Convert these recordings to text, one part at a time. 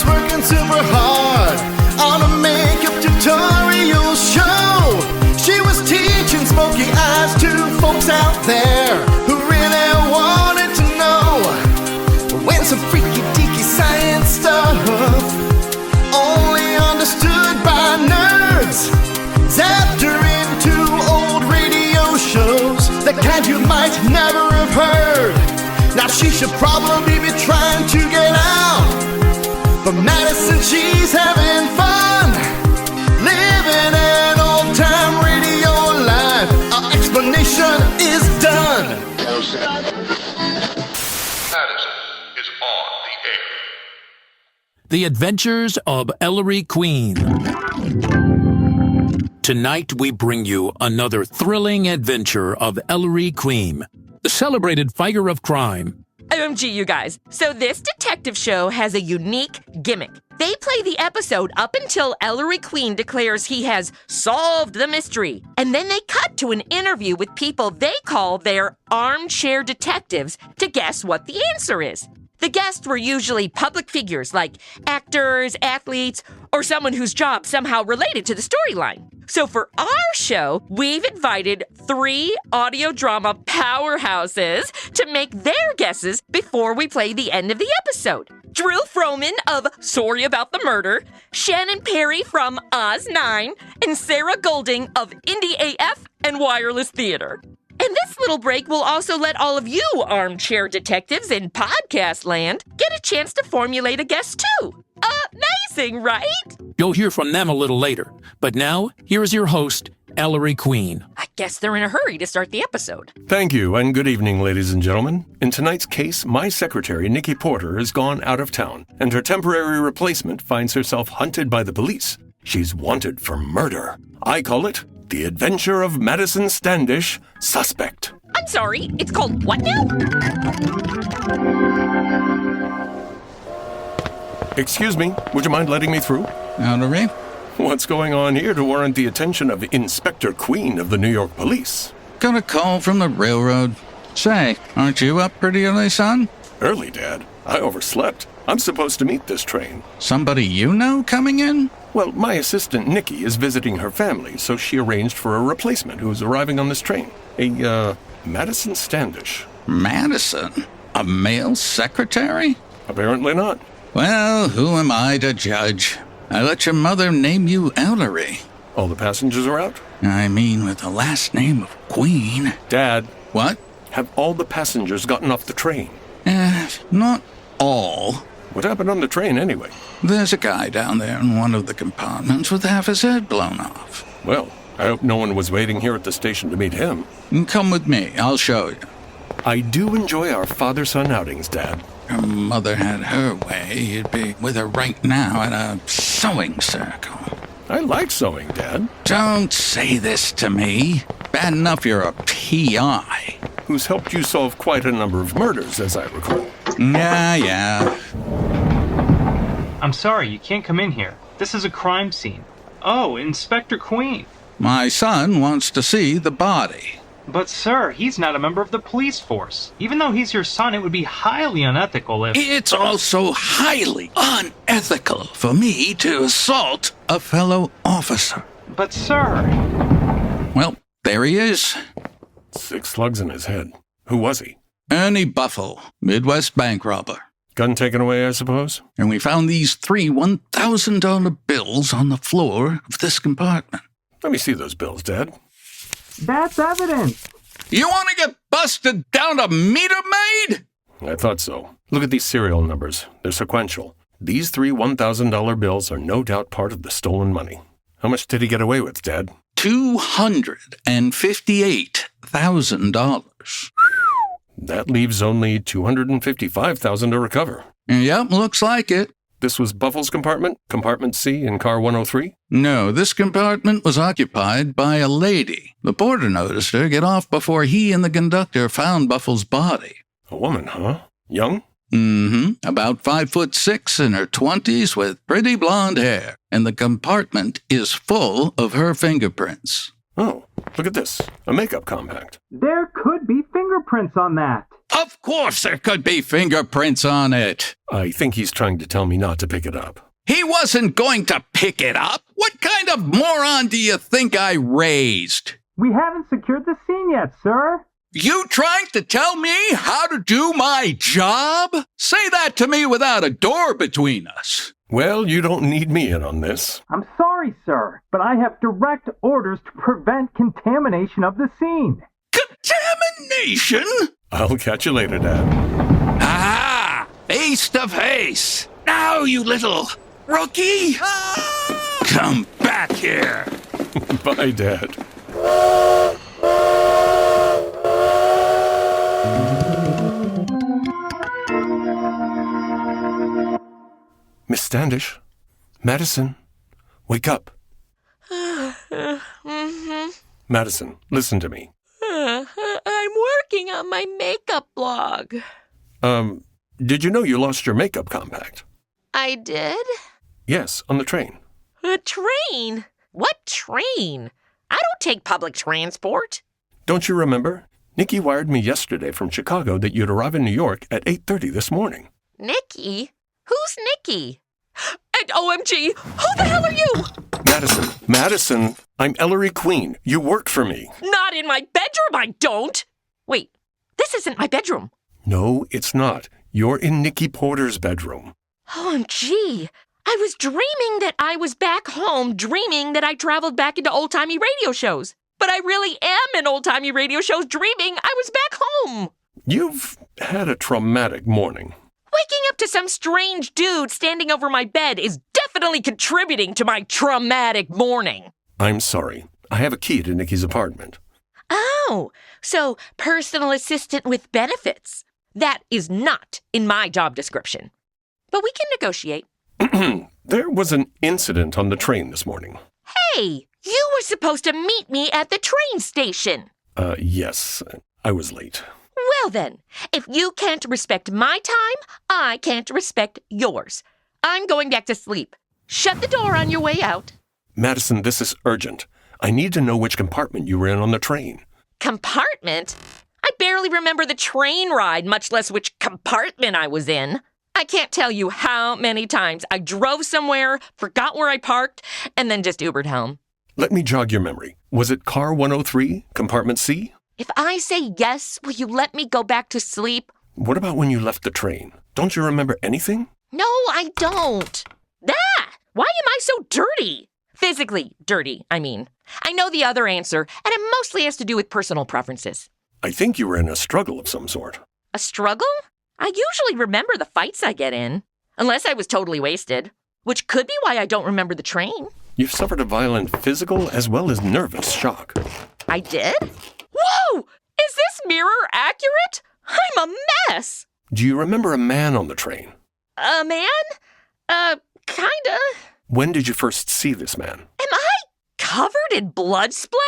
was working super hard on a makeup tutorial show. She was teaching smoky eyes to folks out there who really wanted to know when some freaky deaky science stuff only understood by nerds zapped her into old radio shows, the kind you might never have heard. Now she should probably be trying to get out, but Madison, she's having fun, living an old-time radio life. Our explanation is done. Madison is on the air. The Adventures of Ellery Queen. Tonight we bring you another thrilling adventure of Ellery Queen, the celebrated fighter of crime. OMG, you guys. So this detective show has a unique gimmick. They play the episode up until Ellery Queen declares he has solved the mystery. And then they cut to an interview with people they call their armchair detectives to guess what the answer is. The guests were usually public figures like actors, athletes, or someone whose job somehow related to the storyline. So for our show, we've invited 3 audio drama powerhouses to make their guesses before we play the end of the episode. Drew Frohmann of Sorry About the Murder, Shannon Perry from Oz 9, and Sarah Golding of Indie AF and Wireless Theater. And this little break will also let all of you armchair detectives in podcast land get a chance to formulate a guess too. Amazing, right? You'll hear from them a little later. But now, here's your host, Ellery Queen. I guess they're in a hurry to start the episode. Thank you, and good evening, ladies and gentlemen. In tonight's case, my secretary, Nikki Porter, has gone out of town, and her temporary replacement finds herself hunted by the police. She's wanted for murder. I call it The Adventure of Madison Standish, Suspect. I'm sorry, it's called what now? Excuse me, would you mind letting me through? Ellery? What's going on here to warrant the attention of Inspector Queen of the New York Police? Got a call from the railroad. Say, aren't you up pretty early, son? Early, Dad. I overslept. I'm supposed to meet this train. Somebody you know coming in? Well, my assistant Nikki is visiting her family, so she arranged for a replacement who's arriving on this train. A, Madison Standish. Madison? A male secretary? Apparently not. Well, who am I to judge? I let your mother name you Ellery. All the passengers are out? I mean, with the last name of Queen. Dad. What? Have all the passengers gotten off the train? Not all. What happened on the train, anyway? There's a guy down there in one of the compartments with half his head blown off. Well, I hope no one was waiting here at the station to meet him. Come with me, I'll show you. I do enjoy our father-son outings, Dad. Your mother had her way, you'd be with her right now at a sewing circle. I like sewing, Dad. Don't say this to me. Bad enough you're a PI. Who's helped you solve quite a number of murders, as I recall. Yeah. I'm sorry, you can't come in here. This is a crime scene. Oh, Inspector Queen. My son wants to see the body. But sir, he's not a member of the police force. Even though he's your son, it would be highly unethical if... It's also highly unethical for me to assault a fellow officer. But sir... Well, there he is. 6 slugs in his head. Who was he? Ernie Buffle, Midwest bank robber. Gun taken away, I suppose? And we found these 3 $1,000 bills on the floor of this compartment. Let me see those bills, Dad. That's evidence! You want to get busted down to meter maid? I thought so. Look at these serial numbers. They're sequential. These 3 $1,000 bills are no doubt part of the stolen money. How much did he get away with, Dad? $258,000. That leaves only $255,000 to recover. Yep, looks like it. This was Buffle's compartment? Compartment C in car 103? No, this compartment was occupied by a lady. The porter noticed her get off before he and the conductor found Buffle's body. A woman, huh? Young? Mm-hmm. About 5'6" in her 20s with pretty blonde hair. And the compartment is full of her fingerprints. Oh, look at this. A makeup compact. There could be fingerprints fingerprints on that. Of course there could be fingerprints on it. I think he's trying to tell me not to pick it up. He wasn't going to pick it up. What kind of moron do you think I raised? We haven't secured the scene yet, sir. You trying to tell me how to do my job? Say that to me without a door between us. Well, you don't need me in on this. I'm sorry, sir, but I have direct orders to prevent contamination of the scene. Contamination? I'll catch you later, Dad. Ah, face to face. Now, you little rookie. Come back here. Bye, Dad. Miss Standish, Madison, wake up. Madison, listen to me. I'm working on my makeup blog. Did you know you lost your makeup compact? I did? Yes, on the train. A train? What train? I don't take public transport. Don't you remember? Nikki wired me yesterday from Chicago that you'd arrive in New York at 8:30 this morning. Nikki? Who's Nikki? And OMG, who the hell are you? Madison, I'm Ellery Queen. You work for me. Not in my bedroom, I don't. Wait, this isn't my bedroom. No, it's not. You're in Nikki Porter's bedroom. OMG, I was dreaming that I was back home, dreaming that I traveled back into old-timey radio shows. But I really am in old-timey radio shows, dreaming I was back home. You've had a traumatic morning. Waking up to some strange dude standing over my bed is definitely contributing to my traumatic morning. I'm sorry. I have a key to Nikki's apartment. Oh, so personal assistant with benefits. That is not in my job description. But we can negotiate. There was an incident on the train this morning. Hey, you were supposed to meet me at the train station. Yes, I was late. Well then, if you can't respect my time, I can't respect yours. I'm going back to sleep. Shut the door on your way out. Madison, this is urgent. I need to know which compartment you were in on the train. Compartment? I barely remember the train ride, much less which compartment I was in. I can't tell you how many times I drove somewhere, forgot where I parked, and then just Ubered home. Let me jog your memory. Was it car 103, compartment C? If I say yes, will you let me go back to sleep? What about when you left the train? Don't you remember anything? No, I don't. Why am I so dirty? Physically dirty, I mean. I know the other answer, and it mostly has to do with personal preferences. I think you were in a struggle of some sort. A struggle? I usually remember the fights I get in, unless I was totally wasted, which could be why I don't remember the train. You've suffered a violent physical as well as nervous shock. I did? Whoa! Is this mirror accurate? I'm a mess! Do you remember a man on the train? A man? Kinda. When did you first see this man? Am I covered in blood splatter?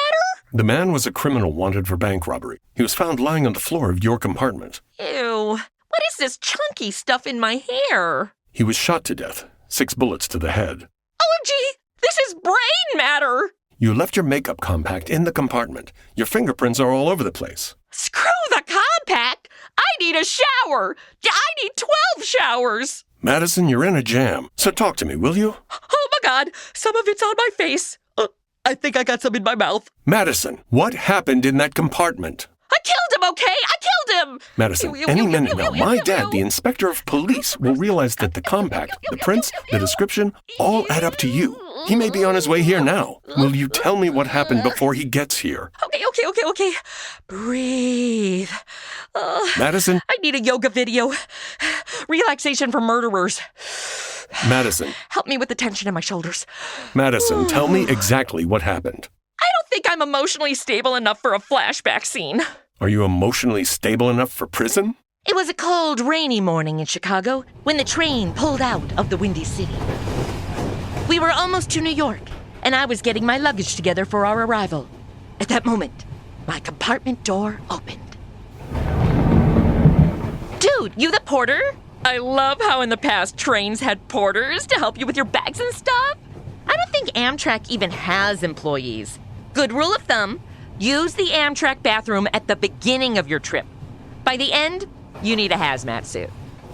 The man was a criminal wanted for bank robbery. He was found lying on the floor of your compartment. Ew. What is this chunky stuff in my hair? He was shot to death. 6 bullets to the head. OMG! This is brain matter! You left your makeup compact in the compartment. Your fingerprints are all over the place. Screw the compact! I need a shower! I need 12 showers! Madison, you're in a jam. So talk to me, will you? Oh my God! Some of it's on my face. I think I got some in my mouth. Madison, what happened in that compartment? I killed him, okay? I killed him! Madison, any minute now, my dad, the inspector of police, will realize that the compact, the prints, the description, all add up to you. He may be on his way here now. Will you tell me what happened before he gets here? Okay. Breathe. Madison? I need a yoga video. Relaxation for murderers. Madison. Help me with the tension in my shoulders. Madison, tell me exactly what happened. I don't think I'm emotionally stable enough for a flashback scene. Are you emotionally stable enough for prison? It was a cold, rainy morning in Chicago when the train pulled out of the Windy City. We were almost to New York, and I was getting my luggage together for our arrival. At that moment, my compartment door opened. Dude, you the porter? I love how in the past trains had porters to help you with your bags and stuff. I don't think Amtrak even has employees. Good rule of thumb, Use the Amtrak bathroom at the beginning of your trip. By the end, you need a hazmat suit.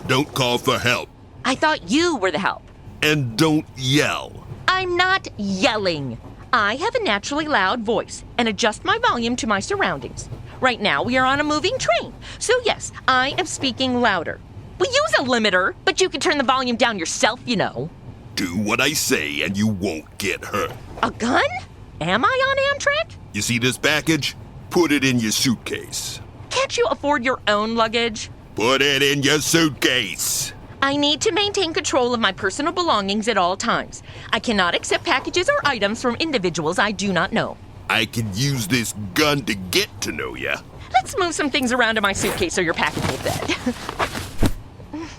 Don't call for help. I thought you were the help. And don't yell. I'm not yelling. I have a naturally loud voice and adjust my volume to my surroundings. Right now, we are on a moving train. So yes, I am speaking louder. We use a limiter, but you can turn the volume down yourself, you know. Do what I say and you won't get hurt. A gun? Am I on Amtrak? You see this package? Put it in your suitcase. Can't you afford your own luggage? Put it in your suitcase. I need to maintain control of my personal belongings at all times. I cannot accept packages or items from individuals I do not know. I can use this gun to get to know ya. Let's move some things around in my suitcase so your package will fit.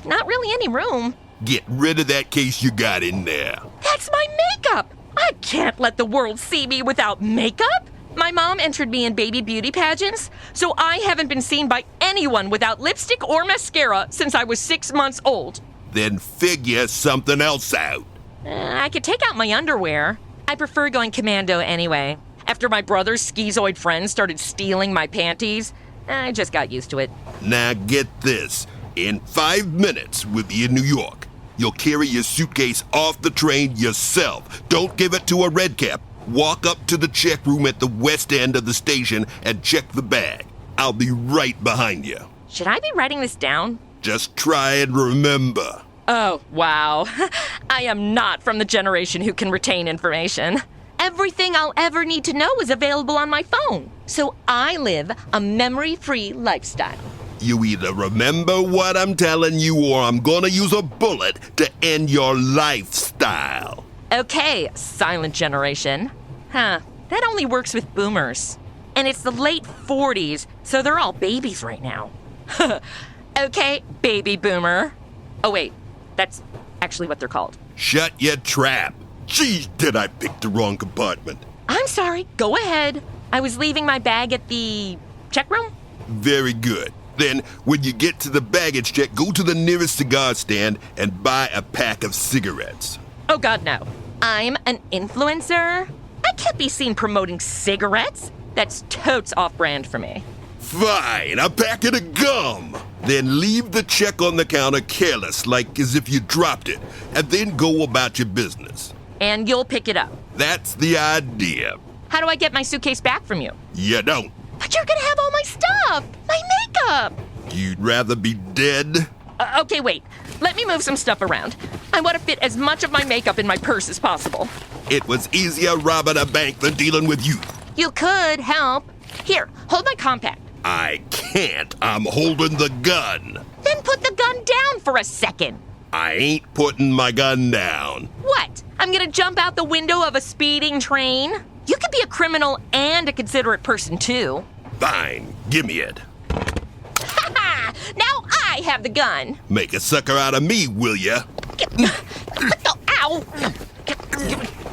Not really any room. Get rid of that case you got in there. That's my makeup! I can't let the world see me without makeup! My mom entered me in baby beauty pageants, so I haven't been seen by anyone without lipstick or mascara since I was 6 months old. Then figure something else out. I could take out my underwear. I prefer going commando anyway. After my brother's schizoid friends started stealing my panties, I just got used to it. Now get this. In 5 minutes, we'll be in New York. You'll carry your suitcase off the train yourself. Don't give it to a redcap. Walk up to the check room at the west end of the station and check the bag. I'll be right behind you. Should I be writing this down? Just try and remember. Oh, wow. I am not from the generation who can retain information. Everything I'll ever need to know is available on my phone. So I live a memory-free lifestyle. You either remember what I'm telling you or I'm gonna use a bullet to end your lifestyle. Okay, silent generation. That only works with boomers. And it's the late 40s, so they're all babies right now. Okay, baby boomer. Oh wait, that's actually what they're called. Shut your trap. Geez, did I pick the wrong compartment? I'm sorry, go ahead. I was leaving my bag at the check room. Very good. Then, when you get to the baggage check, go to the nearest cigar stand and buy a pack of cigarettes. Oh God, no. I'm an influencer? I can't be seen promoting cigarettes. That's totes off-brand for me. Fine, a packet of gum. Then leave the check on the counter careless, like as if you dropped it, and then go about your business. And you'll pick it up. That's the idea. How do I get my suitcase back from you? You don't. But you're gonna have all my stuff! My makeup! You'd rather be dead? Okay, wait. Let me move some stuff around. I want to fit as much of my makeup in my purse as possible. It was easier robbing a bank than dealing with you. You could help. Here, hold my compact. I can't. I'm holding the gun. Then put the gun down for a second. I ain't putting my gun down. What? I'm gonna jump out the window of a speeding train? You could be a criminal and a considerate person, too. Fine, give me it. Ha-ha! Now I have the gun. Make a sucker out of me, will ya? Ow!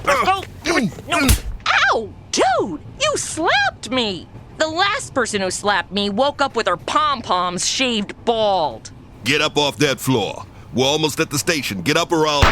No. Ow! Dude, you slapped me! The last person who slapped me woke up with her pom-poms shaved bald. Get up off that floor. We're almost at the station. Get up or I'll...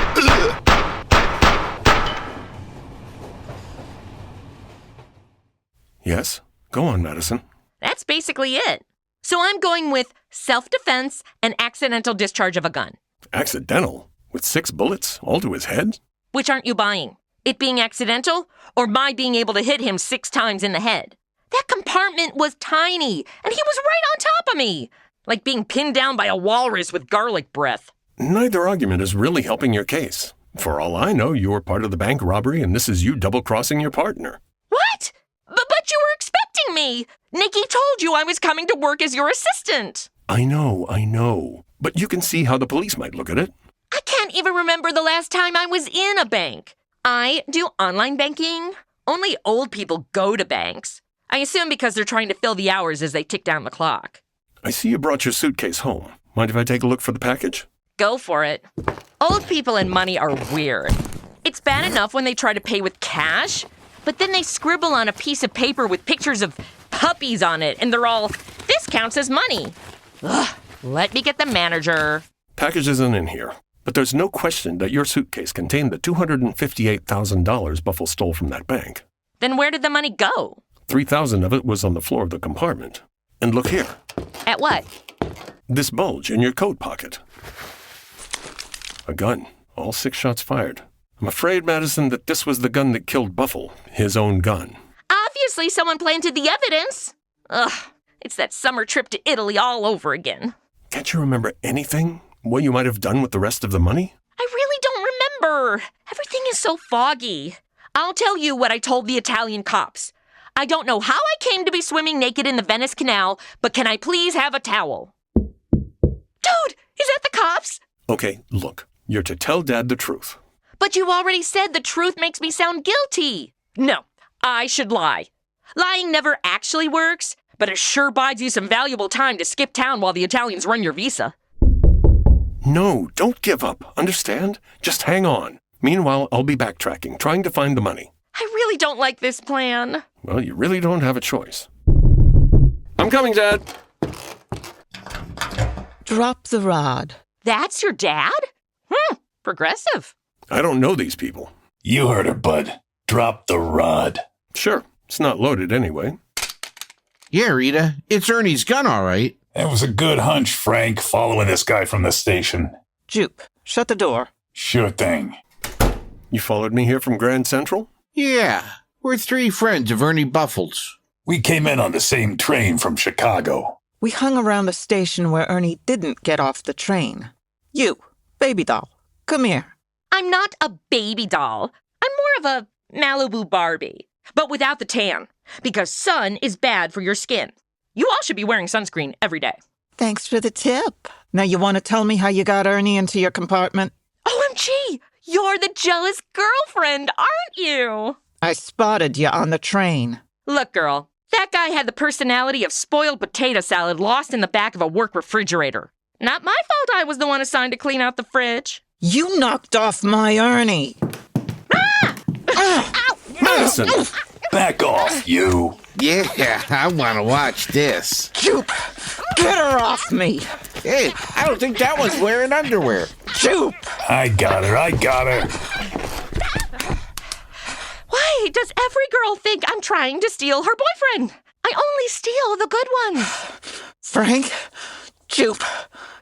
Yes? Go on, Madison. That's basically it. So I'm going with self-defense and accidental discharge of a gun. Accidental? With 6 bullets? All to his head? Which aren't you buying? It being accidental or my being able to hit him 6 times in the head? That compartment was tiny, and he was right on top of me. Like being pinned down by a walrus with garlic breath. Neither argument is really helping your case. For all I know, you were part of the bank robbery, and this is you double-crossing your partner. What? But you were expecting me. Nikki told you I was coming to work as your assistant. I know. But you can see how the police might look at it. I can't even remember the last time I was in a bank. I do online banking. Only old people go to banks. I assume because they're trying to fill the hours as they tick down the clock. I see you brought your suitcase home. Mind if I take a look for the package? Go for it. Old people and money are weird. It's bad enough when they try to pay with cash, but then they scribble on a piece of paper with pictures of puppies on it, and they're all, this counts as money. Ugh, let me get the manager. Package isn't in here, but there's no question that your suitcase contained the $258,000 Buffle stole from that bank. Then where did the money go? $3,000 of it was on the floor of the compartment. And look here. At what? This bulge in your coat pocket. A gun. All 6 shots fired. I'm afraid, Madison, that this was the gun that killed Buffle. His own gun. Obviously someone planted the evidence. Ugh, it's that summer trip to Italy all over again. Can't you remember anything? What you might have done with the rest of the money? I really don't remember. Everything is so foggy. I'll tell you what I told the Italian cops. I don't know how I came to be swimming naked in the Venice Canal, but can I please have a towel? Dude, is that the cops? Okay, look. You're to tell Dad the truth. But you already said the truth makes me sound guilty. No, I should lie. Lying never actually works, but it sure buys you some valuable time to skip town while the Italians run your visa. No, don't give up, understand? Just hang on. Meanwhile, I'll be backtracking, trying to find the money. I really don't like this plan. Well, you really don't have a choice. I'm coming, Dad. Drop the rod. That's your dad? Progressive. I don't know these people. You heard her, bud. Drop the rod. Sure, it's not loaded anyway. Yeah, Rita, it's Ernie's gun, all right. That was a good hunch, Frank, following this guy from the station. Jupe, shut the door. Sure thing. You followed me here from Grand Central? Yeah, we're 3 friends of Ernie Buffle's. We came in on the same train from Chicago. We hung around the station where Ernie didn't get off the train. You, baby doll, come here. I'm not a baby doll. I'm more of a Malibu Barbie, but without the tan, because sun is bad for your skin. You all should be wearing sunscreen every day. Thanks for the tip. Now you want to tell me how you got Ernie into your compartment? OMG! You're the jealous girlfriend, aren't you? I spotted you on the train. Look, girl, that guy had the personality of spoiled potato salad lost in the back of a work refrigerator. Not my fault I was the one assigned to clean out the fridge. You knocked off my Ernie. Madison! Back off, you. Yeah, I want to watch this. Jupe, get her off me. Hey, I don't think that one's wearing underwear. Jupe! I got her. Why does every girl think I'm trying to steal her boyfriend? I only steal the good ones. Frank, Jupe,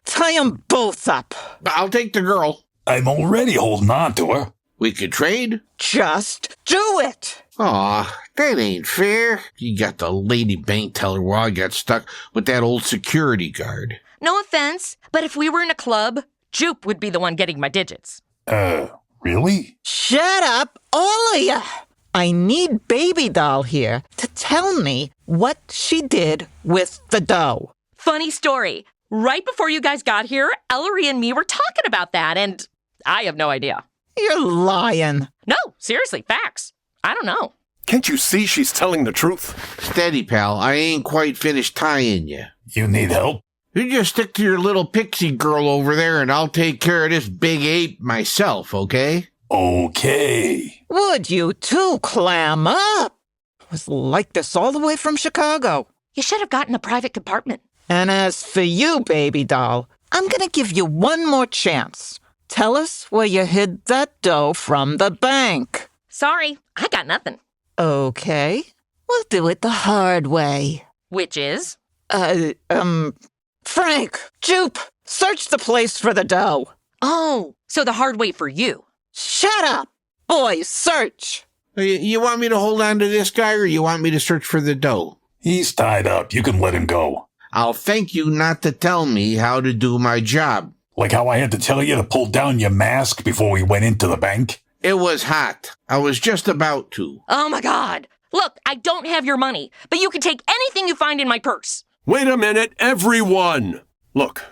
tie them both up. I'll take the girl. I'm already holding on to her. We could trade. Just do it. Aw, that ain't fair. You got the lady bank teller while I got stuck with that old security guard. No offense, but if we were in a club, Jupe would be the one getting my digits. Really? Shut up, all of you. I need Baby Doll here to tell me what she did with the dough. Funny story. Right before you guys got here, Ellery and me were talking about that, and I have no idea. You're lying. No, seriously, facts. I don't know. Can't you see she's telling the truth? Steady, pal. I ain't quite finished tying you. You need help? You just stick to your little pixie girl over there, and I'll take care of this big ape myself, okay? Okay. Would you two clam up? It was like this all the way from Chicago. You should have gotten a private compartment. And as for you, Baby Doll, I'm gonna give you one more chance. Tell us where you hid that dough from the bank. Sorry, I got nothing. Okay, we'll do it the hard way. Which is? Frank, Jupe, search the place for the dough. Oh, so the hard way for you. Shut up! Boys, search! You want me to hold on to this guy, or you want me to search for the dough? He's tied up. You can let him go. I'll thank you not to tell me how to do my job. Like how I had to tell you to pull down your mask before we went into the bank? It was hot. I was just about to. Oh my God. Look, I don't have your money, but you can take anything you find in my purse. Wait a minute, everyone! Look,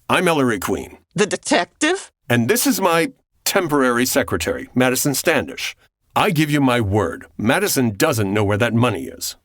I'm Ellery Queen. The detective? And this is my temporary secretary, Madison Standish. I give you my word, Madison doesn't know where that money is.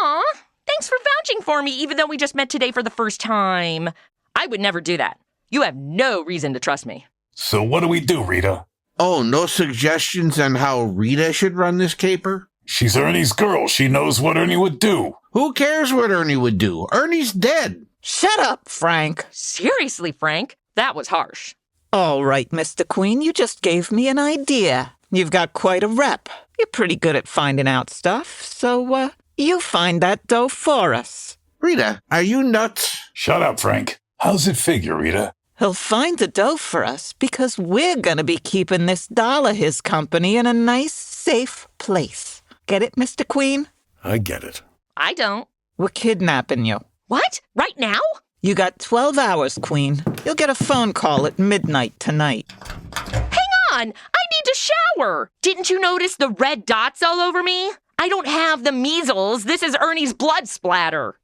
Aw, thanks for vouching for me, even though we just met today for the first time. I would never do that. You have no reason to trust me. So what do we do, Rita? Oh, no suggestions on how Rita should run this caper? She's Ernie's girl. She knows what Ernie would do. Who cares what Ernie would do? Ernie's dead. Shut up, Frank. Seriously, Frank, that was harsh. All right, Mr. Queen, you just gave me an idea. You've got quite a rep. You're pretty good at finding out stuff, so, You find that dough for us. Rita, are you nuts? Shut up, Frank. How's it figure, Rita? He'll find the dough for us because we're gonna be keeping this doll of his company in a nice, safe place. Get it, Mr. Queen? I get it. I don't. We're kidnapping you. What? Right now? You got 12 hours, Queen. You'll get a phone call at midnight tonight. Hang on! I need to shower! Didn't you notice the red dots all over me? I don't have the measles. This is Ernie's blood splatter.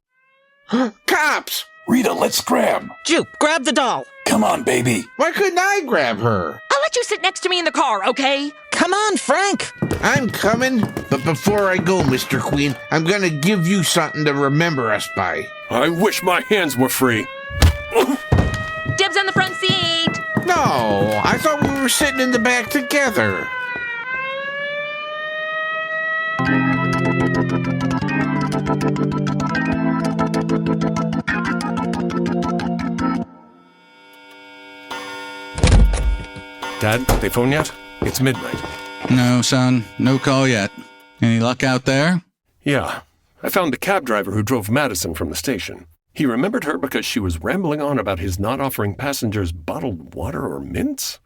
Cops! Rita, let's grab. Jupe, grab the doll. Come on, baby. Why couldn't I grab her? I'll let you sit next to me in the car, okay? Come on, Frank. I'm coming, but before I go, Mr. Queen, I'm gonna give you something to remember us by. I wish my hands were free. Dibs on the front seat. No, I thought we were sitting in the back together. Dad, they phone yet? It's midnight. No, son. No call yet. Any luck out there? Yeah. I found the cab driver who drove Madison from the station. He remembered her because she was rambling on about his not offering passengers bottled water or mints.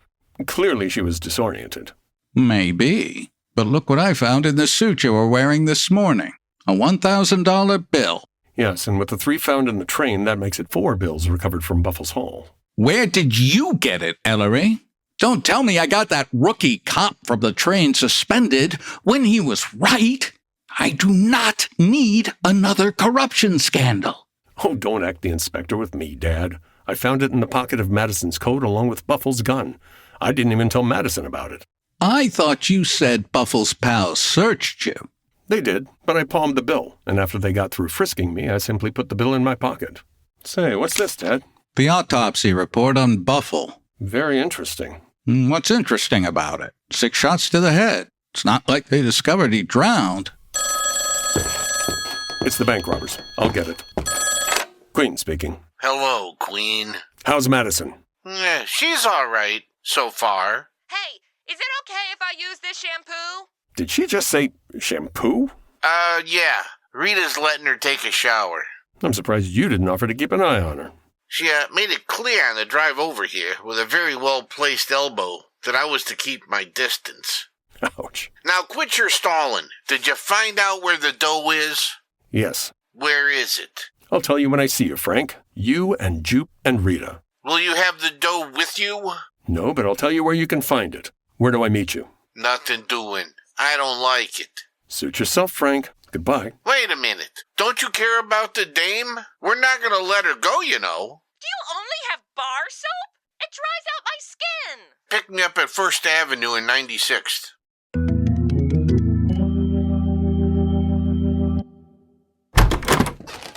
Clearly she was disoriented. Maybe. But look what I found in the suit you were wearing this morning. A $1,000 bill. Yes, and with the 3 found in the train, that makes it 4 bills recovered from Buffles Hall. Where did you get it, Ellery? Don't tell me I got that rookie cop from the train suspended when he was right. I do not need another corruption scandal. Oh, don't act the inspector with me, Dad. I found it in the pocket of Madison's coat along with Buffles' gun. I didn't even tell Madison about it. I thought you said Buffles' pals searched you. They did, but I palmed the bill, and after they got through frisking me, I simply put the bill in my pocket. Say, what's this, Dad? The autopsy report on Buffle. Very interesting. What's interesting about it? 6 shots to the head. It's not like they discovered he drowned. It's the bank robbers. I'll get it. Queen speaking. Hello, Queen. How's Madison? She's all right, so far. Hey, is it okay if I use this shampoo? Did she just say shampoo? Yeah. Rita's letting her take a shower. I'm surprised you didn't offer to keep an eye on her. She made it clear on the drive over here with a very well-placed elbow that I was to keep my distance. Ouch. Now quit your stalling. Did you find out where the dough is? Yes. Where is it? I'll tell you when I see you, Frank. You and Jupe and Rita. Will you have the dough with you? No, but I'll tell you where you can find it. Where do I meet you? Nothing doing. I don't like it. Suit yourself, Frank. Goodbye. Wait a minute. Don't you care about the dame? We're not gonna let her go, you know. Do you only have bar soap? It dries out my skin. Pick me up at 1st Avenue and 96th.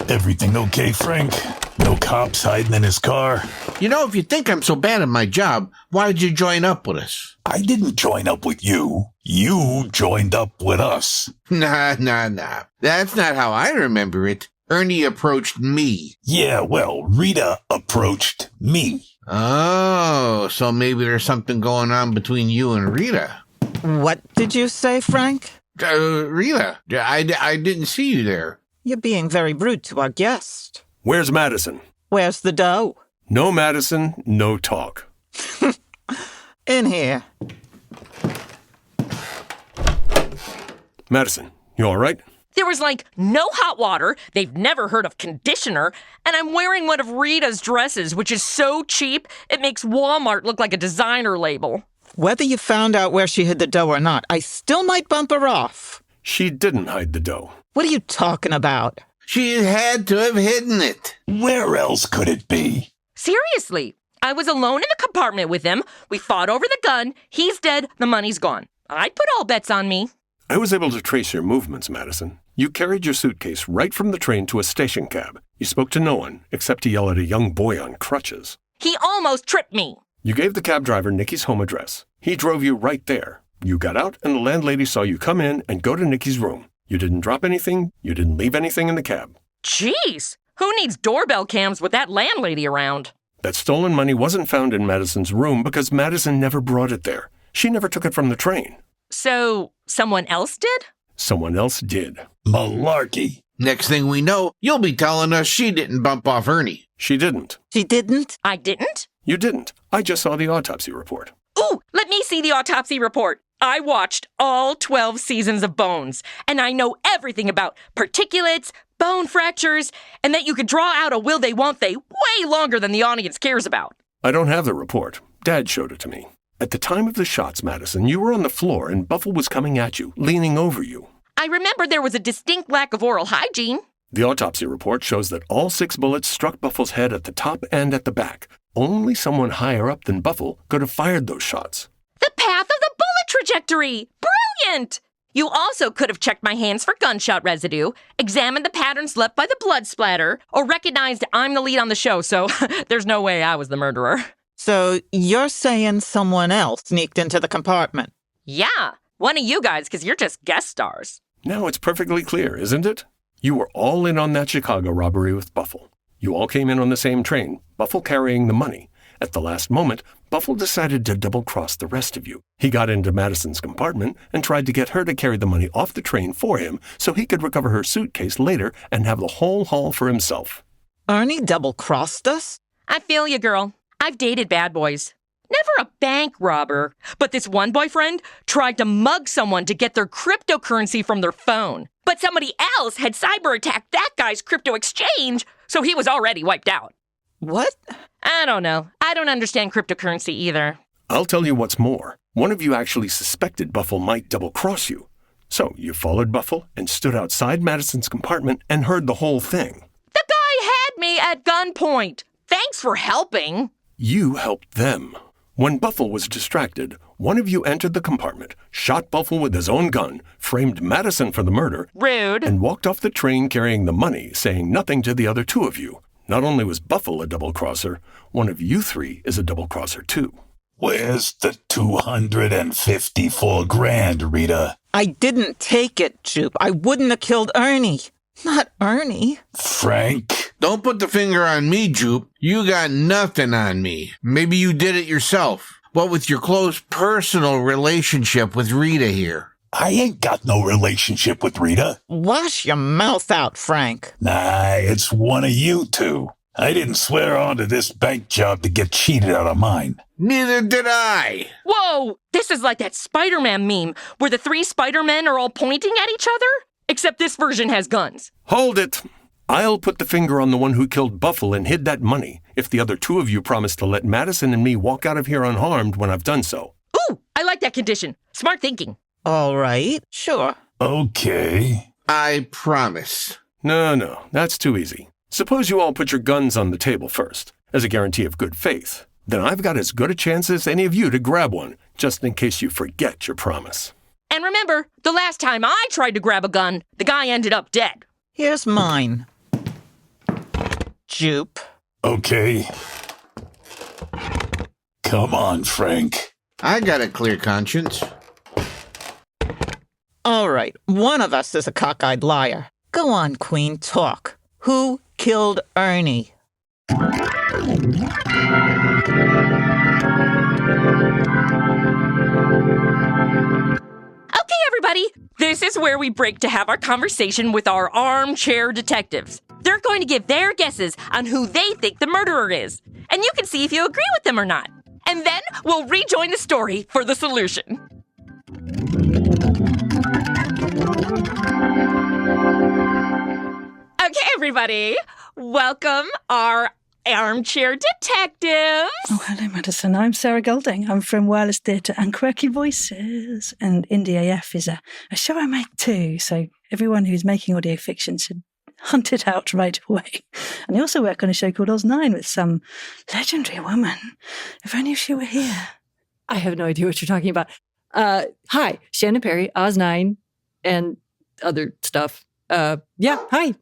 Everything okay, Frank? No cops hiding in his car? You know, if you think I'm so bad at my job, why'd you join up with us? I didn't join up with you. You joined up with us. Nah. That's not how I remember it. Ernie approached me. Yeah, well, Rita approached me. Oh, so maybe there's something going on between you and Rita. What did you say, Frank? Rita, I didn't see you there. You're being very rude to our guest. Where's Madison? Where's the dough? No Madison, no talk. In here. Madison, you all right? There was like no hot water, they've never heard of conditioner, and I'm wearing one of Rita's dresses, which is so cheap, it makes Walmart look like a designer label. Whether you found out where she hid the dough or not, I still might bump her off. She didn't hide the dough. What are you talking about? She had to have hidden it. Where else could it be? Seriously, I was alone in the compartment with him, we fought over the gun, he's dead, the money's gone. I'd put all bets on me. I was able to trace your movements, Madison. You carried your suitcase right from the train to a station cab. You spoke to no one, except to yell at a young boy on crutches. He almost tripped me. You gave the cab driver Nikki's home address. He drove you right there. You got out, and the landlady saw you come in and go to Nikki's room. You didn't drop anything. You didn't leave anything in the cab. Jeez, who needs doorbell cams with that landlady around? That stolen money wasn't found in Madison's room because Madison never brought it there. She never took it from the train. So, someone else did? Someone else did. Malarkey. Next thing we know, you'll be telling us she didn't bump off Ernie. She didn't. She didn't? I didn't? You didn't. I just saw the autopsy report. Ooh, let me see the autopsy report. I watched all 12 seasons of Bones, and I know everything about particulates, bone fractures, and that you could draw out a will they won't they way longer than the audience cares about. I don't have the report. Dad showed it to me. At the time of the shots, Madison, you were on the floor and Buffle was coming at you, leaning over you. I remember there was a distinct lack of oral hygiene. The autopsy report shows that all 6 bullets struck Buffle's head at the top and at the back. Only someone higher up than Buffle could have fired those shots. The path of the bullet trajectory! Brilliant! You also could have checked my hands for gunshot residue, examined the patterns left by the blood splatter, or recognized I'm the lead on the show, so there's no way I was the murderer. So you're saying someone else sneaked into the compartment? Yeah, one of you guys, because you're just guest stars. Now it's perfectly clear, isn't it? You were all in on that Chicago robbery with Buffle. You all came in on the same train, Buffle carrying the money. At the last moment, Buffle decided to double-cross the rest of you. He got into Madison's compartment and tried to get her to carry the money off the train for him so he could recover her suitcase later and have the whole haul for himself. Ernie double-crossed us? I feel you, girl. I've dated bad boys. Never a bank robber. But this one boyfriend tried to mug someone to get their cryptocurrency from their phone. But somebody else had cyber-attacked that guy's crypto exchange, so he was already wiped out. What? I don't know. I don't understand cryptocurrency either. I'll tell you what's more. One of you actually suspected Buffle might double-cross you. So you followed Buffle and stood outside Madison's compartment and heard the whole thing. The guy had me at gunpoint. Thanks for helping. You helped them. When Buffle was distracted, one of you entered the compartment, shot Buffle with his own gun, framed Madison for the murder, rude, and walked off the train carrying the money, saying nothing to the other 2 of you. Not only was Buffle a double-crosser, one of you 3 is a double-crosser too. Where's the 254 grand, Rita? I didn't take it, Jupe. I wouldn't have killed Ernie. Not Ernie. Frank? Don't put the finger on me, Jupe. You got nothing on me. Maybe you did it yourself. What with your close personal relationship with Rita here? I ain't got no relationship with Rita. Wash your mouth out, Frank. Nah, it's one of you 2. I didn't swear on to this bank job to get cheated out of mine. Neither did I. Whoa! This is like that Spider-Man meme where the 3 Spider-Men are all pointing at each other, except this version has guns. Hold it! I'll put the finger on the one who killed Buffle and hid that money if the other 2 of you promise to let Madison and me walk out of here unharmed when I've done so. Ooh, I like that condition. Smart thinking. All right, sure. Okay. I promise. No, that's too easy. Suppose you all put your guns on the table first, as a guarantee of good faith. Then I've got as good a chance as any of you to grab one, just in case you forget your promise. And remember, the last time I tried to grab a gun, the guy ended up dead. Here's mine. Jupe. Okay. Come on, Frank. I got a clear conscience. All right, one of us is a cockeyed liar. Go on, Queen, talk. Who killed Ernie? Okay, everybody, this is where we break to have our conversation with our armchair detectives. They're going to give their guesses on who they think the murderer is, and you can see if you agree with them or not. And then we'll rejoin the story for the solution. Okay, everybody, welcome our armchair detectives. Oh, hello, Madison. I'm Sarah Golding. I'm from Wireless Theatre and Quirky Voices. And Indie AF is a show I make too, so everyone who's making audio fiction should hunt it out right away. And I also work on a show called Oz 9 with some legendary woman. If only she were here. I have no idea what you're talking about. Hi, Shannon Perry, Oz 9, and other stuff. Yeah, hi.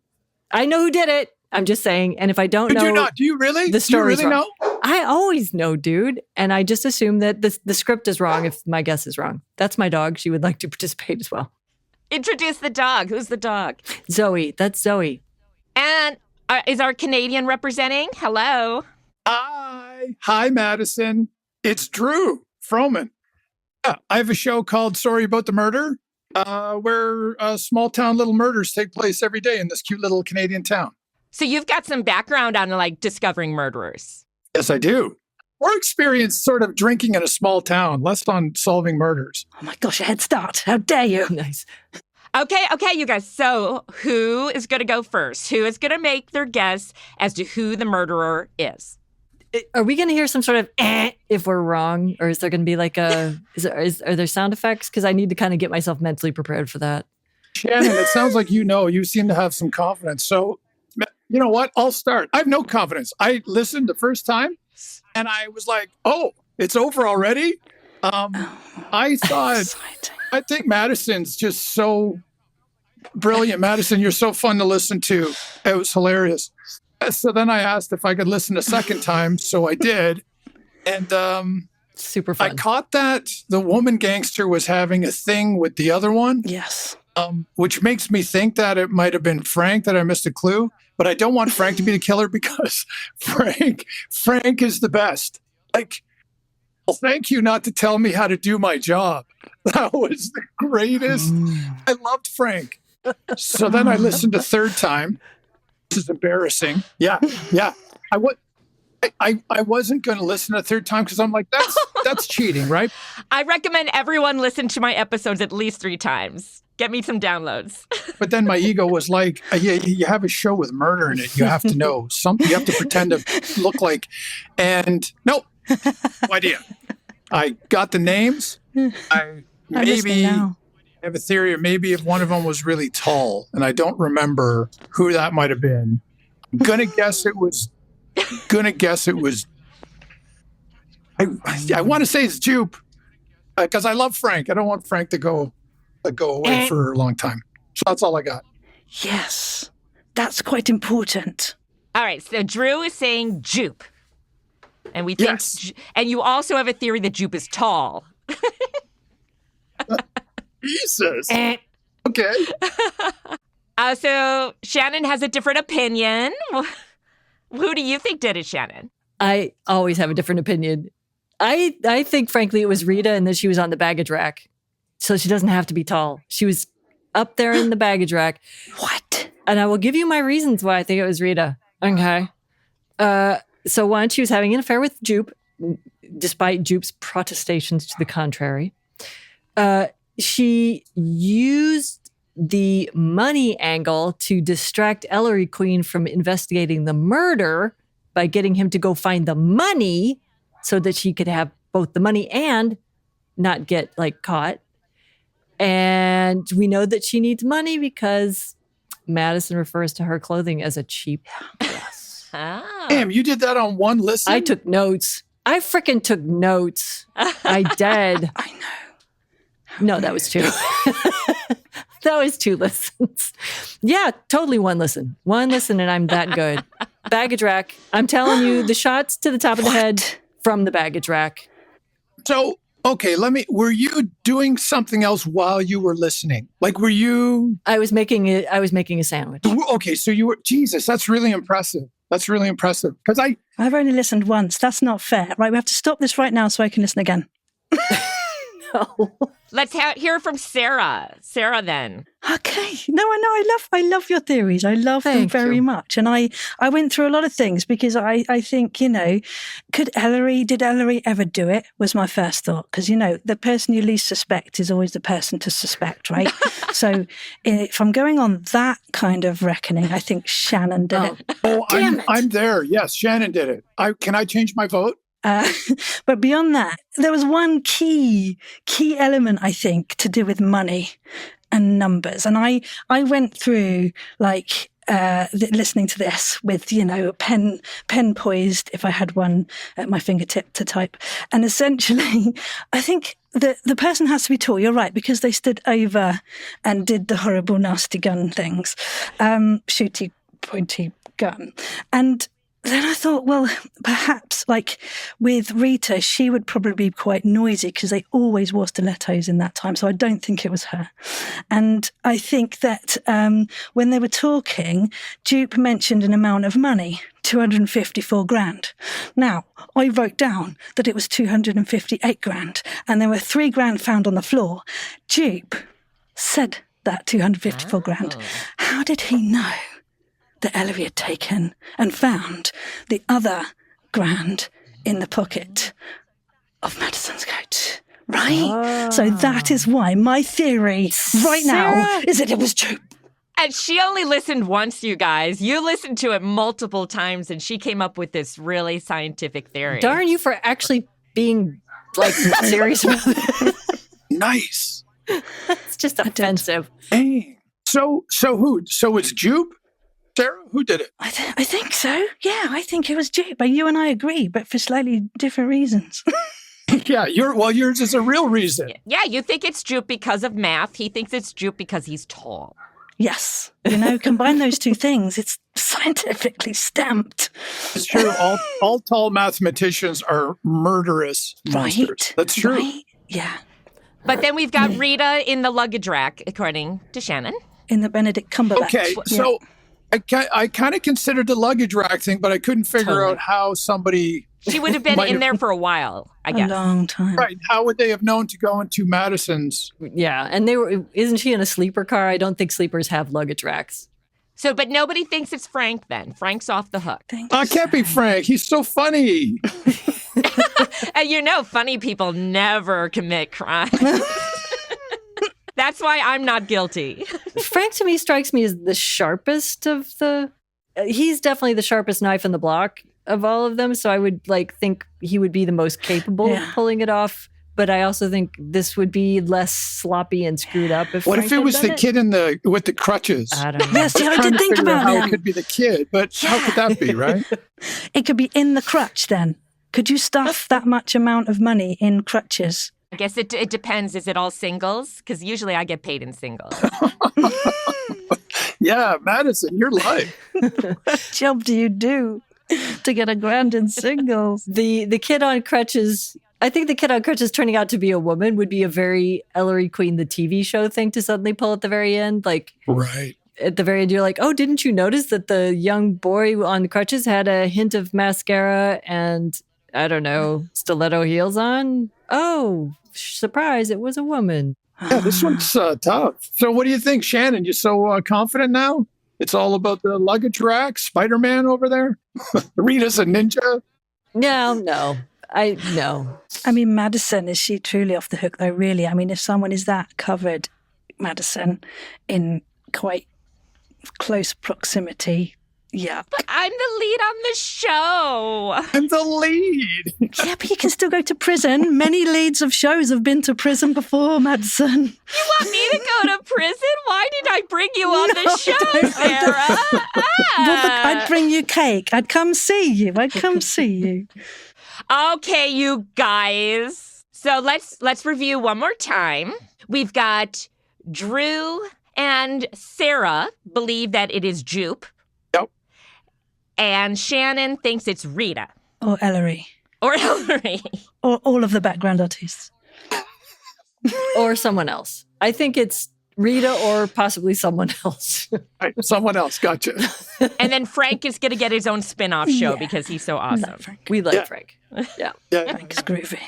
I know who did it. I'm just saying, and if I don't know... Do you not? Do you really? The story's Do you really wrong. know? I always know, dude. And I just assume that the script is wrong if my guess is wrong. That's my dog. She would like to participate as well. Introduce the dog. Who's the dog? Zoe. That's Zoe. And is our Canadian representing? Hello. Hi, Madison. It's Drew Frohmann. I have a show called Story About the Murder. where small town little murders take place every day in this cute little Canadian town. So you've got some background on like discovering murderers. Yes, I do. More experience sort of drinking in a small town, less on solving murders. Oh my gosh, a head start. How dare you? Nice. Okay, you guys. So who is going to go first? Who is going to make their guess as to who the murderer is? Are we going to hear some sort of if we're wrong? Or is there going to be like are there sound effects? Because I need to kind of get myself mentally prepared for that. Shannon, it sounds like you seem to have some confidence. So, you know what? I'll start. I have no confidence. I listened the first time and I was like, oh, it's over already? I think Madison's just so brilliant. Madison, you're so fun to listen to. It was hilarious. So then I asked if I could listen a second time. So I did. And super fun. I caught that the woman gangster was having a thing with the other one. Yes. Which makes me think that it might have been Frank, that I missed a clue. But I don't want Frank to be the killer because Frank is the best. Like, well, thank you not to tell me how to do my job. That was the greatest. I loved Frank. So then I listened a third time. This is embarrassing. Yeah. I wasn't going to listen a third time because I'm like, that's cheating, right? I recommend everyone listen to my episodes at least 3 times. Get me some downloads. But then my ego was like, you have a show with murder in it. You have to know something. You have to pretend to look like. And no idea. I got the names. I have a theory, or maybe if one of them was really tall, and I don't remember who that might have been. I'm gonna guess it was. I want to say it's Jupe, because I love Frank. I don't want Frank to go away for a long time. So that's all I got. Yes, that's quite important. All right, so Drew is saying Jupe. And we think, yes. And you also have a theory that Jupe is tall. Jesus. Okay. So Shannon has a different opinion. Who do you think did it, Shannon? I always have a different opinion. I think, frankly, it was Rita and that she was on the baggage rack. So she doesn't have to be tall. She was up there in the baggage rack. What? And I will give you my reasons why I think it was Rita. Okay. So one, she was having an affair with Jupe, despite Jupe's protestations to the contrary. She used the money angle to distract Ellery Queen from investigating the murder by getting him to go find the money so that she could have both the money and not get caught. And we know that she needs money because Madison refers to her clothing as a cheap dress. Oh. Damn, you did that on one listen? I took notes. I freaking took notes. I did. I know. No, that was 2. That was 2 listens. Yeah, totally 1 listen. 1 listen and I'm that good. Baggage rack. I'm telling you, the shots to the top of the head from the baggage rack. So, okay, were you doing something else while you were listening? Like, were you? I was making a sandwich. Okay, so you were, Jesus, that's really impressive. That's really impressive. Because I've only listened once. That's not fair. Right, we have to stop this right now so I can listen again. No. Let's hear from Sarah. Sarah, then. Okay. No, I love your theories. I love them very much. And I went through a lot of things because I think, did Ellery ever do it? Was my first thought. Because, the person you least suspect is always the person to suspect, right? So if I'm going on that kind of reckoning, I think Shannon did it. Oh, I'm there. Yes, Shannon did it. Can I change my vote? But beyond that, there was one key element, I think, to do with money and numbers. And I went through listening to this with, a pen poised if I had one at my fingertip to type. And essentially, I think the person has to be tall. You're right, because they stood over and did the horrible, nasty gun things, shooty, pointy gun. And then I thought, well, perhaps with Rita, she would probably be quite noisy because they always wore stilettos in that time. So I don't think it was her. And I think that when they were talking, Jupe mentioned an amount of money, 254 grand. Now, I wrote down that it was 258 grand and there were 3 grand found on the floor. Jupe said that 254 grand, how did he know that Ellery had taken and found the other grand in the pocket of Madison's coat? Right? So that is why my theory now is that it was Jupe. And she only listened once, you guys. You listened to it multiple times, and she came up with this really scientific theory. Darn you for actually being, serious about it. Nice. It's just offensive. Hey. So who? So it's Jupe? Sarah, who did it? I think so. Yeah, I think it was Jupe. But you and I agree, but for slightly different reasons. Yeah, yours is a real reason. Yeah, you think it's Jupe because of math. He thinks it's Jupe because he's tall. Yes. Combine those two things, it's scientifically stamped. It's true. All tall mathematicians are murderous monsters. Right. That's true. Right? Yeah. But then we've got Rita in the luggage rack, according to Shannon. In the Benedict Cumberbatch. Okay, so I kind of considered the luggage rack thing, but I couldn't figure out how somebody... She would have been in there for a while, I guess. A long time. Right. How would they have known to go into Madison's? Yeah, and isn't she in a sleeper car? I don't think sleepers have luggage racks. So, but nobody thinks it's Frank then. Frank's off the hook. It can't be Frank. He's so funny. And funny people never commit crime. That's why I'm not guilty. Frank to me strikes me as the sharpest of the... he's definitely the sharpest knife in the block of all of them, so I would think he would be the most capable of pulling it off. But I also think this would be less sloppy and screwed up. What if it was the kid with the crutches? I don't know. Yes, I did think about how that. it could be the kid, but how could that be, right? It could be in the crutch then. Could you stuff that much amount of money in crutches? I guess it depends. Is it all singles? Because usually I get paid in singles. Yeah, Madison, your life. What job do you do to get $1,000 in singles? The kid on crutches... I think the kid on crutches turning out to be a woman would be a very Ellery Queen, the TV show thing to suddenly pull at the very end. Right. At the very end, you're like, oh, didn't you notice that the young boy on the crutches had a hint of mascara and, I don't know, stiletto heels on? Oh, surprise, it was a woman. Yeah, this one's tough. So what do you think, Shannon? You so confident now? It's all about the luggage rack, Spider-Man over there? Rita's a ninja? No. I mean, Madison, is she truly off the hook, though, really? I mean, if someone is that covered, Madison, in quite close proximity, yeah. But I'm the lead on the show. I'm the lead. Yeah, but you can still go to prison. Many leads of shows have been to prison before, Madison. You want me to go to prison? Why did I bring you on the show, Sarah? Well, but I'd bring you cake. I'd come see you. Okay, you guys. So let's review one more time. We've got Drew and Sarah believe that it is Jupe. Yep. And Shannon thinks it's Rita. Or Ellery. Or Ellery. Or all of the background artists. Or someone else. I think it's Rita or possibly someone else. Right, someone else, gotcha. And then Frank is going to get his own spin-off show because he's so awesome. We like Frank. Yeah. Frank is groovy.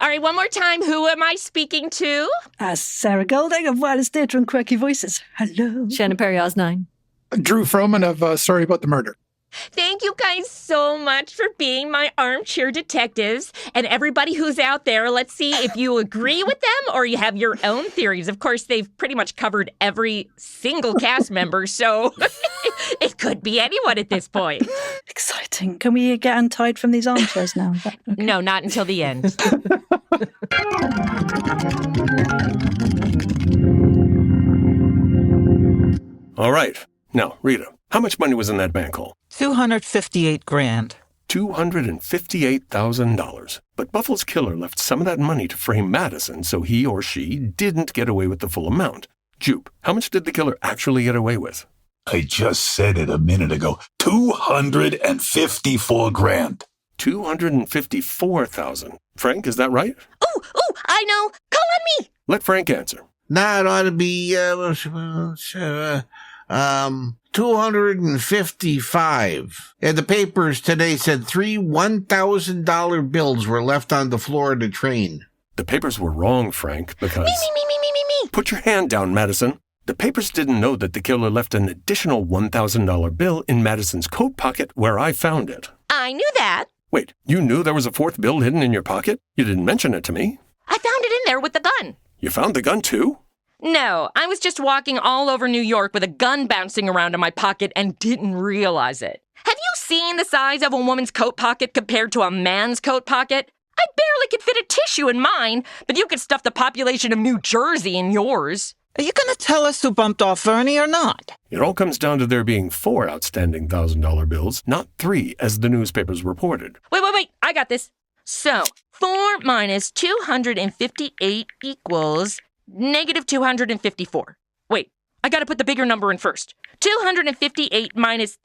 All right, one more time. Who am I speaking to? Sarah Golding of Wireless Theatre and Quirky Voices. Hello. Shannon Perry, Oz9. Drew Frohmann of Sorry About the Murder. Thank you guys so much for being my armchair detectives. And everybody who's out there, let's see if you agree with them or you have your own theories. Of course, they've pretty much covered every single cast member, so it could be anyone at this point. Exciting. Can we get untied from these armchairs now? Okay? No, not until the end. All right. Now, Rita, how much money was in that bank hole? 258 grand. $258,000. But Buffalo's killer left some of that money to frame Madison, so he or she didn't get away with the full amount. Jupe, how much did the killer actually get away with? I just said it a minute ago. 254 grand. 254,000. Frank, is that right? Ooh, I know. Call on me. Let Frank answer. Nah, it ought to be 255. And the papers today said 3 $1,000 bills were left on the floor of the train. The papers were wrong, Frank, because... Me. Put your hand down, Madison. The papers didn't know that the killer left an additional $1,000 bill in Madison's coat pocket where I found it. I knew that. Wait, you knew there was a fourth bill hidden in your pocket? You didn't mention it to me. I found it in there with the gun. You found the gun too? No, I was just walking all over New York with a gun bouncing around in my pocket and didn't realize it. Have you seen the size of a woman's coat pocket compared to a man's coat pocket? I barely could fit a tissue in mine, but you could stuff the population of New Jersey in yours. Are you going to tell us who bumped off Ernie or not? It all comes down to there being 4 outstanding $1,000 bills, not 3 as the newspapers reported. Wait, I got this. So, 4 minus 258 equals negative 254. Wait, I gotta put the bigger number in first. 258 minus...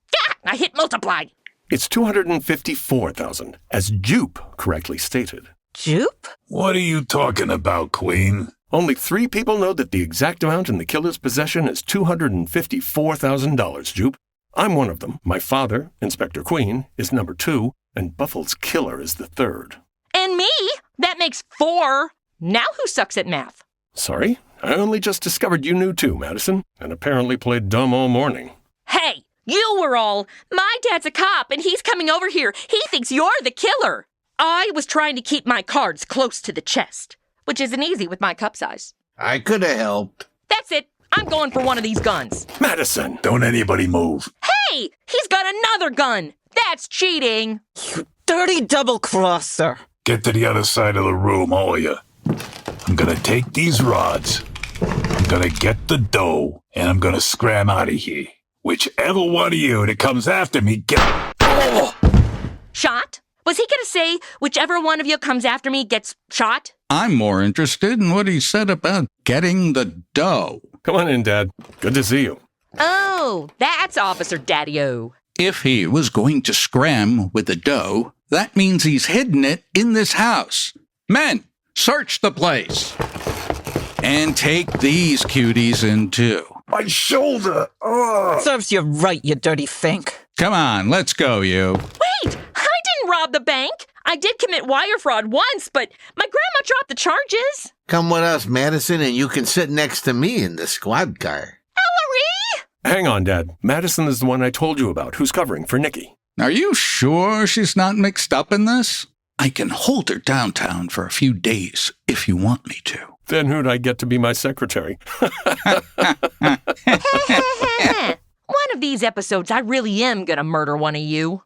I hit multiply. It's 254,000, as Jupe correctly stated. Jupe? What are you talking about, Queen? Only 3 people know that the exact amount in the killer's possession is $254,000, Jupe. I'm one of them. My father, Inspector Queen, is number 2, and Buffle's killer is the 3rd. And me? That makes 4. Now who sucks at math? Sorry? I only just discovered you knew too, Madison, and apparently played dumb all morning. Hey, you were all, my dad's a cop and he's coming over here. He thinks you're the killer. I was trying to keep my cards close to the chest, which isn't easy with my cup size. I could have helped. That's it. I'm going for one of these guns. Madison! Don't anybody move. Hey, he's got another gun. That's cheating. You dirty double-crosser. Get to the other side of the room, all of you. I'm gonna take these rods. I'm gonna get the dough, and I'm gonna scram out of here. Whichever one of you that comes after me, get... Oh! Shot? Was he gonna say, whichever one of you comes after me gets shot? I'm more interested in what he said about getting the dough. Come on in, Dad. Good to see you. Oh, that's Officer Daddy-O. If he was going to scram with the dough, that means he's hidden it in this house. Men, search the place. And take these cuties in too. My shoulder! Ugh. Serves you right, you dirty fink. Come on, let's go, you. Wait, I didn't rob the bank. I did commit wire fraud once, but my grandma dropped the charges. Come with us, Madison, and you can sit next to me in the squad car. Ellery! Hang on, Dad. Madison is the one I told you about, who's covering for Nikki. Are you sure she's not mixed up in this? I can hold her downtown for a few days if you want me to. Then who'd I get to be my secretary? One of these episodes, I really am gonna murder one of you.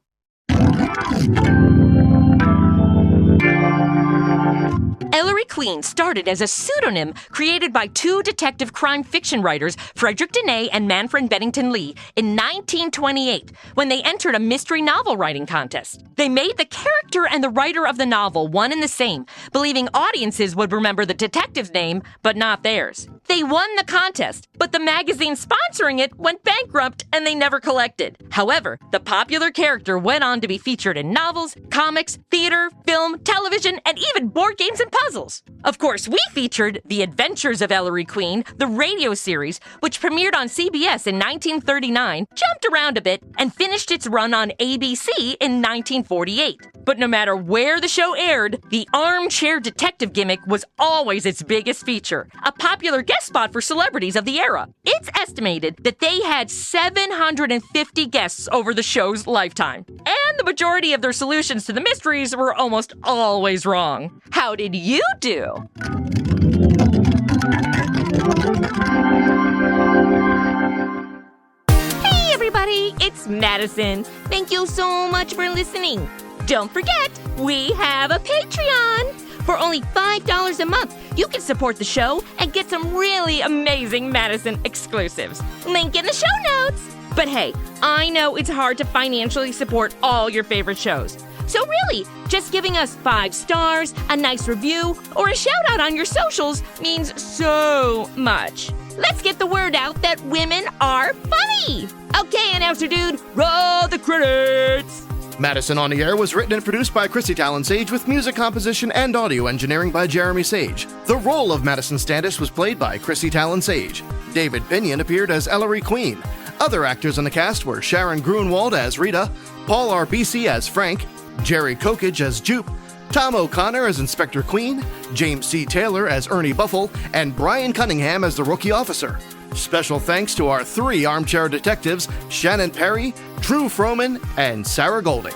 Ellery Queen started as a pseudonym created by 2 detective crime fiction writers, Frederick Denay and Manfred Bennington Lee, in 1928, when they entered a mystery novel writing contest. They made the character and the writer of the novel one and the same, believing audiences would remember the detective's name, but not theirs. They won the contest, but the magazine sponsoring it went bankrupt and they never collected. However, the popular character went on to be featured in novels, comics, theater, film, television, and even board games and puzzles. Of course, we featured The Adventures of Ellery Queen, the radio series, which premiered on CBS in 1939, jumped around a bit, and finished its run on ABC in 1948. But no matter where the show aired, the armchair detective gimmick was always its biggest feature, a popular guest spot for celebrities of the era. It's estimated that they had 750 guests over the show's lifetime, and the majority of their solutions to the mysteries were almost always wrong. How did you do? Hey everybody, it's Madison. Thank you so much for listening. Don't forget, we have a Patreon. For only $5 a month, you can support the show and get some really amazing Madison exclusives. Link in the show notes. But hey, I know it's hard to financially support all your favorite shows. So really, just giving us 5 stars, a nice review, or a shout out on your socials means so much. Let's get the word out that women are funny. Okay, announcer dude, roll the credits. Madison on the Air was written and produced by Chrissy Talon Sage with music composition and audio engineering by Jeremy Sage. The role of Madison Standish was played by Chrissy Talon Sage. David Pinion appeared as Ellery Queen. Other actors in the cast were Sharon Grunwald as Rita, Paul R. BC as Frank, Jerry Kokage as Jupe, Tom O'Connor as Inspector Queen, James C. Taylor as Ernie Buffle, and Brian Cunningham as the rookie officer. Special thanks to our 3 armchair detectives, Shannon Perry, Drew Frohmann, and Sarah Golding.